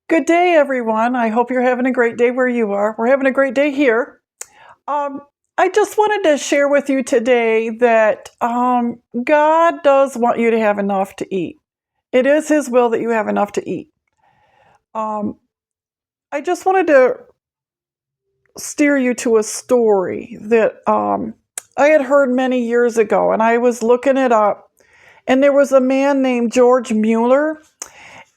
Good day, everyone. I hope you're having a great day where you are. We're having a great day here. Um, I just wanted to share with you today that God does want you to have enough to eat. It is His will that you have enough to eat. Um, I just wanted to steer you to a story that I had heard many years ago, and I was looking it up. And there was a man named George Mueller,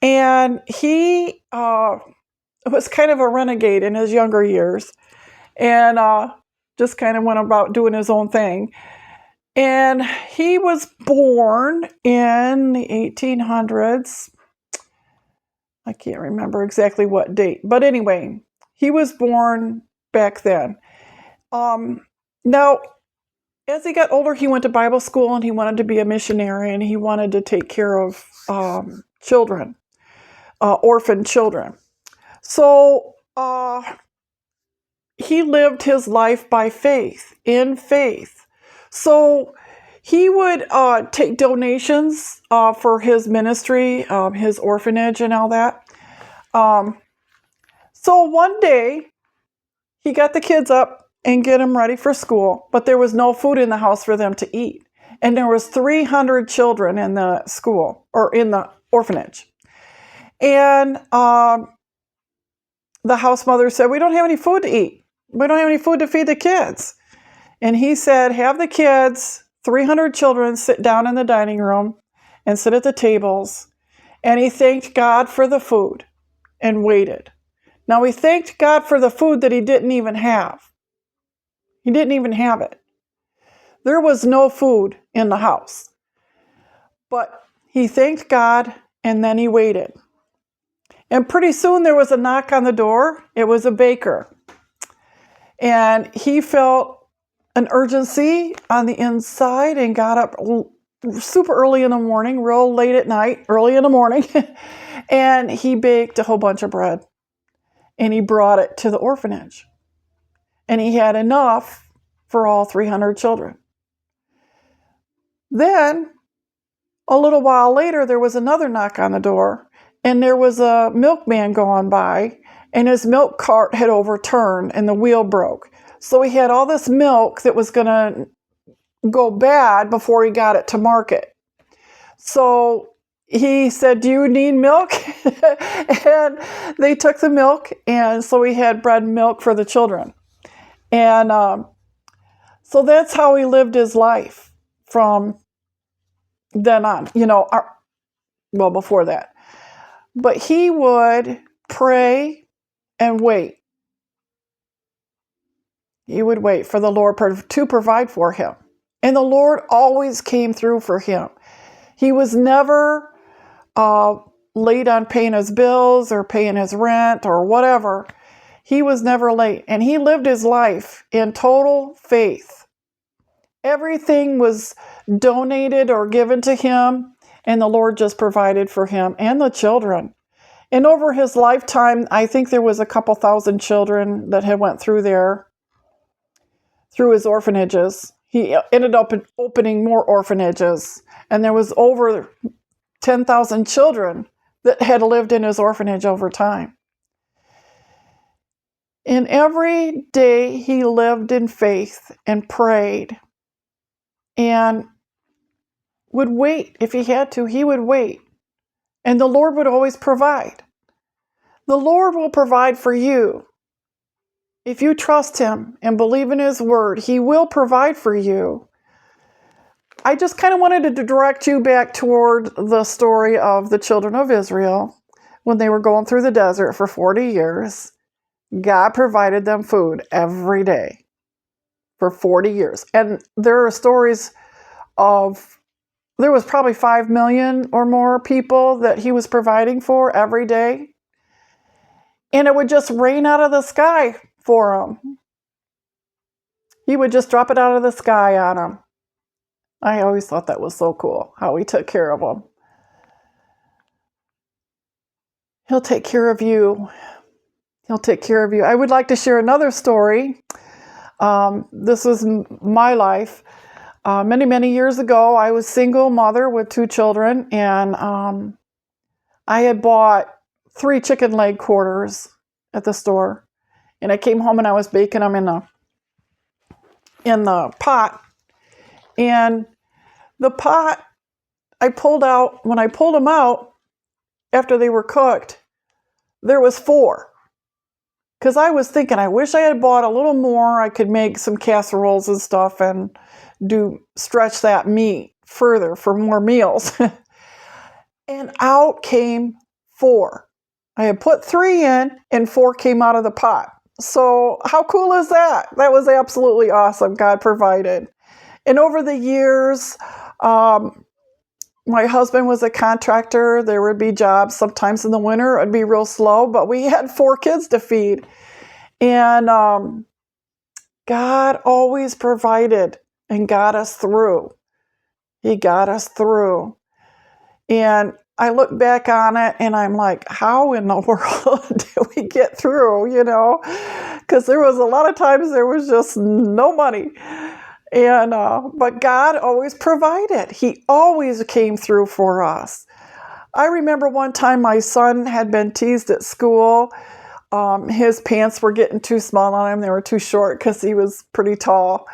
and he was kind of a renegade in his younger years, and just kind of went about doing his own thing. And he was born in the 1800s. I can't remember exactly what date, but anyway, he was born back then. Now, as he got older, he went to Bible school and he wanted to be a missionary and he wanted to take care of children, orphan children. So he lived his life by faith, in faith. So he would take donations for his ministry, his orphanage and all that. So one day, he got the kids up and get them ready for school, but there was no food in the house for them to eat. And there was 300 children in the school, or in the orphanage. And the house mother said, "We don't have any food to eat. We don't have any food to feed the kids." And he said, "Have the kids, 300 children, sit down in the dining room and sit at the tables." And he thanked God for the food and waited. Now, he thanked God for the food that he didn't even have. He didn't even have it. There was no food in the house. But he thanked God and then he waited. And pretty soon there was a knock on the door. It was a baker. And he felt an urgency on the inside and got up super early in the morning, real late at night, early in the morning. And he baked a whole bunch of bread. And he brought it to the orphanage. And he had enough for all 300 children. Then, a little while later, there was another knock on the door. And there was a milkman going by. And his milk cart had overturned and the wheel broke. So he had all this milk that was going to go bad before he got it to market. So he said, "Do you need milk?" And they took the milk, and so he had bread and milk for the children. And so that's how he lived his life from then on, well, before that. But he would pray and wait. He would wait for the Lord to provide for him. And the Lord always came through for him. He was never late on paying his bills or paying his rent or whatever. He was never late. And he lived his life in total faith. Everything was donated or given to him, and the Lord just provided for him and the children. And over his lifetime, I think there was a couple thousand children that had went through there, through his orphanages. He ended up opening more orphanages, and there was over 10,000 children that had lived in his orphanage over time. And every day he lived in faith and prayed and would wait. If he had to, he would wait. And the Lord would always provide. The Lord will provide for you. If you trust him and believe in his word, he will provide for you. I just kind of wanted to direct you back toward the story of the children of Israel when they were going through the desert for 40 years. God provided them food every day for 40 years. And there are stories of, there was probably 5 million or more people that he was providing for every day. And it would just rain out of the sky for them. He would just drop it out of the sky on them. I always thought that was so cool, how he took care of them. He'll take care of you. He'll take care of you. I would like to share another story. This was my life. Many, many years ago, I was a single mother with 2 children, and I had bought 3 chicken leg quarters at the store. And I came home and I was baking them in the pot. And the pot when I pulled them out after they were cooked, there was 4. Because I was thinking, I wish I had bought a little more. I could make some casseroles and stuff and stretch that meat further for more meals. And out came 4. I had put 3 in and 4 came out of the pot. So how cool is that? That was absolutely awesome. God provided. And over the years, my husband was a contractor. There would be jobs sometimes in the winter. It would be real slow, but we had 4 kids to feed. And God always provided and got us through. He got us through. And I look back on it and I'm like, how in the world did we get through, Because there was a lot of times there was just no money. And but God always provided. He always came through for us. I remember one time my son had been teased at school. His pants were getting too small on him. They were too short because he was pretty tall.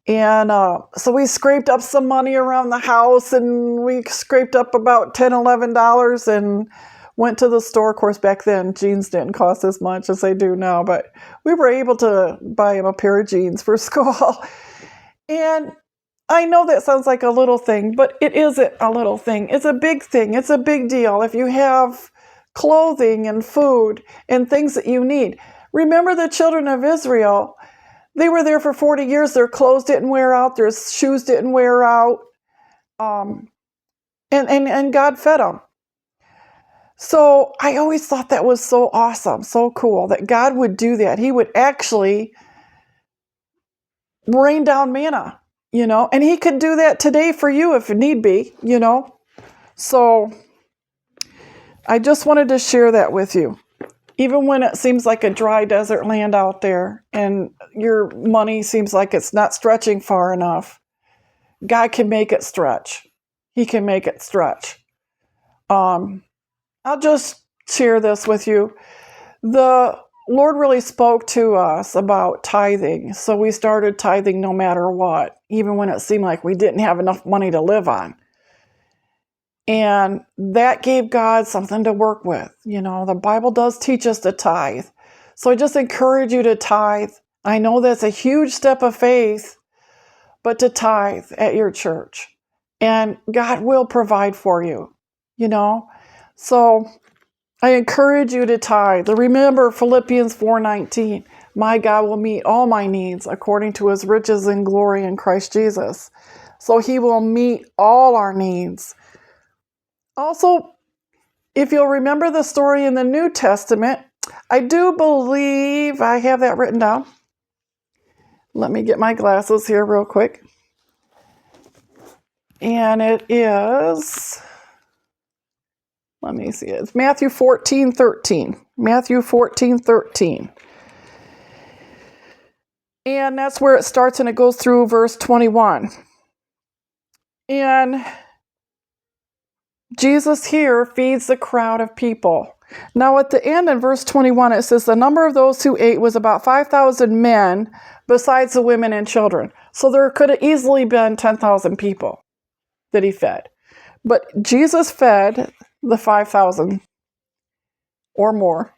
And so we scraped up some money around the house, and we scraped up about $10, $11 and went to the store. Of course, back then, jeans didn't cost as much as they do now, but we were able to buy him a pair of jeans for school. And I know that sounds like a little thing, but it isn't a little thing. It's a big thing. It's a big deal. If you have clothing and food and things that you need. Remember the children of Israel. They were there for 40 years. Their clothes didn't wear out. Their shoes didn't wear out. And God fed them. So I always thought that was so awesome, so cool that God would do that. He would actually rain down manna, and He could do that today for you if need be, So I just wanted to share that with you. Even when it seems like a dry desert land out there and your money seems like it's not stretching far enough, God can make it stretch. He can make it stretch. I'll just share this with you. The Lord really spoke to us about tithing. So we started tithing no matter what, even when it seemed like we didn't have enough money to live on. And that gave God something to work with. The Bible does teach us to tithe. So I just encourage you to tithe. I know that's a huge step of faith, but to tithe at your church. And God will provide for you, So I encourage you to tithe. Remember Philippians 4:19. My God will meet all my needs according to His riches and glory in Christ Jesus. So He will meet all our needs. Also, if you'll remember the story in the New Testament, I do believe I have that written down. Let me get my glasses here real quick. And it is, let me see, it's Matthew 14:13. Matthew 14:13. And that's where it starts and it goes through verse 21. And Jesus here feeds the crowd of people. Now at the end in verse 21, it says the number of those who ate was about 5,000 men, besides the women and children. So there could have easily been 10,000 people that He fed. But Jesus fed the 5,000 or more.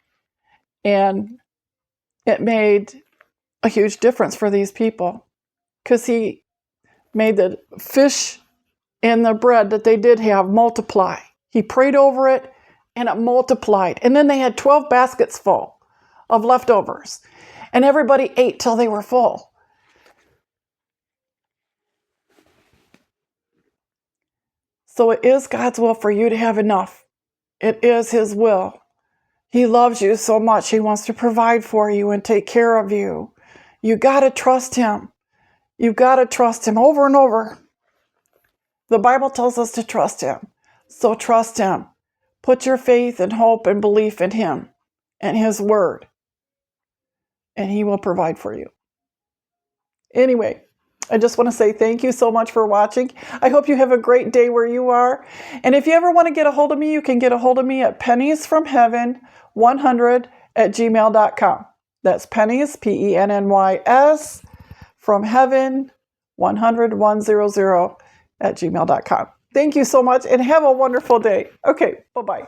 And it made a huge difference for these people because He made the fish and the bread that they did have multiply. He prayed over it and it multiplied. And then they had 12 baskets full of leftovers. And everybody ate till they were full. So it is God's will for you to have enough. It is His will. He loves you so much. He wants to provide for you and take care of you. You got to trust Him. You've got to trust Him over and over. The Bible tells us to trust Him. So trust Him. Put your faith and hope and belief in Him and His Word. And He will provide for you. Anyway, I just want to say thank you so much for watching. I hope you have a great day where you are. And if you ever want to get a hold of me, you can get a hold of me at penniesfromheaven100@gmail.com. That's pennies, PENNYS, from heaven 100 at gmail.com. Thank you so much and have a wonderful day. Okay, bye-bye.